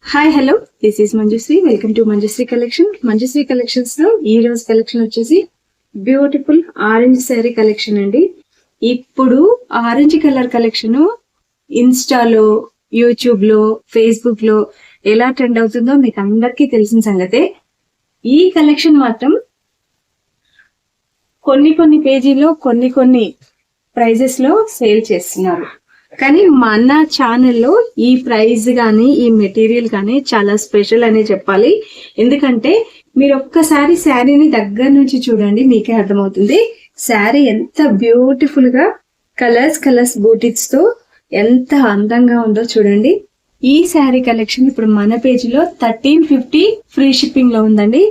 Hi hello this is Manjushree. Welcome to Manjushree collection. Manjushree collections లో ఈ రోజు కలెక్షన్ వచ్చేసి బ్యూటిఫుల్ ఆరెంజ్ శారీ కలెక్షన్ అండి. ఇప్పుడు ఆరెంజ్ కలర్ కలెక్షన్ ఇన్స్టాలో, యూట్యూబ్ లో, ఫేస్బుక్ లో ఎలా ట్రెండ్ అవుతుందో మీకు అందరికీ తెలిసిన సంగతే. ఈ కలెక్షన్ మాత్రం కొన్ని పేజీలో కొన్ని ప్రైజెస్ లో సేల్ చేస్తున్నారు. కానీ మన ఛానల్లో ఈ ప్రైస్ కానీ ఈ మెటీరియల్ కానీ చాలా స్పెషల్ అనే చెప్పాలి. ఎందుకంటే మీరు ఒక్కసారి శారీని దగ్గర నుంచి చూడండి, మీకే అర్థమవుతుంది శారీ ఎంత బ్యూటిఫుల్ గా కలర్స్ బూటీస్ తో ఎంత అందంగా ఉందో చూడండి. ఈ శారీ కలెక్షన్ ఇప్పుడు మన పేజీలో 1350 ఫ్రీ షిప్పింగ్ లో ఉందండి.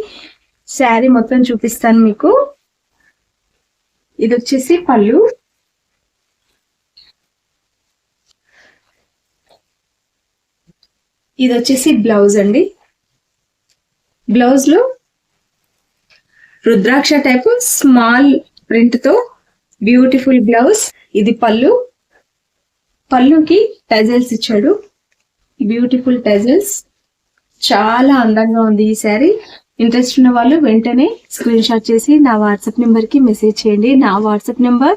శారీ మొత్తం చూపిస్తాను మీకు. ఇది వచ్చేసి పళ్ళు, ఇది వచ్చేసి బ్లౌజ్ అండి. బ్లౌజ్ లో రుద్రాక్ష టైప్ స్మాల్ ప్రింట్ తో బ్యూటిఫుల్ బ్లౌజ్. ఇది పళ్ళు, పళ్ళుకి టజల్స్ ఇచ్చాడు, బ్యూటిఫుల్ టజల్స్. చాలా అందంగా ఉంది ఈ శారీ. ఇంట్రెస్ట్ ఉన్న వాళ్ళు వెంటనే స్క్రీన్ షాట్ చేసి నా వాట్సాప్ నెంబర్ కి మెసేజ్ చేయండి. నా వాట్సాప్ నెంబర్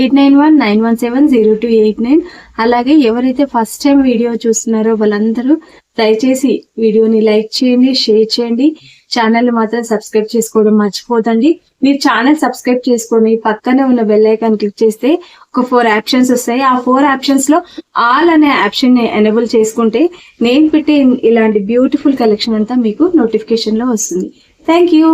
8919170289. అలాగే ఎవరైతే ఫస్ట్ టైం వీడియో చూస్తున్నారో వాళ్ళందరూ దయచేసి వీడియోని లైక్ చేయండి, షేర్ చేయండి. ఛానల్ మాత్రం సబ్స్క్రైబ్ చేసుకోవడం మర్చిపోతండి. మీరు ఛానల్ సబ్స్క్రైబ్ చేసుకొని పక్కనే ఉన్న బెల్ ఐకాన్ క్లిక్ చేస్తే ఒక 4 ఆప్షన్స్ వస్తాయి. ఆ 4 ఆప్షన్స్ లో ఆల్ అనే ఆప్షన్ ని ఎనేబుల్ చేసుకుంటే నేను పెట్టే ఇలాంటి బ్యూటిఫుల్ కలెక్షన్ అంతా మీకు నోటిఫికేషన్ లో వస్తుంది. Thank you.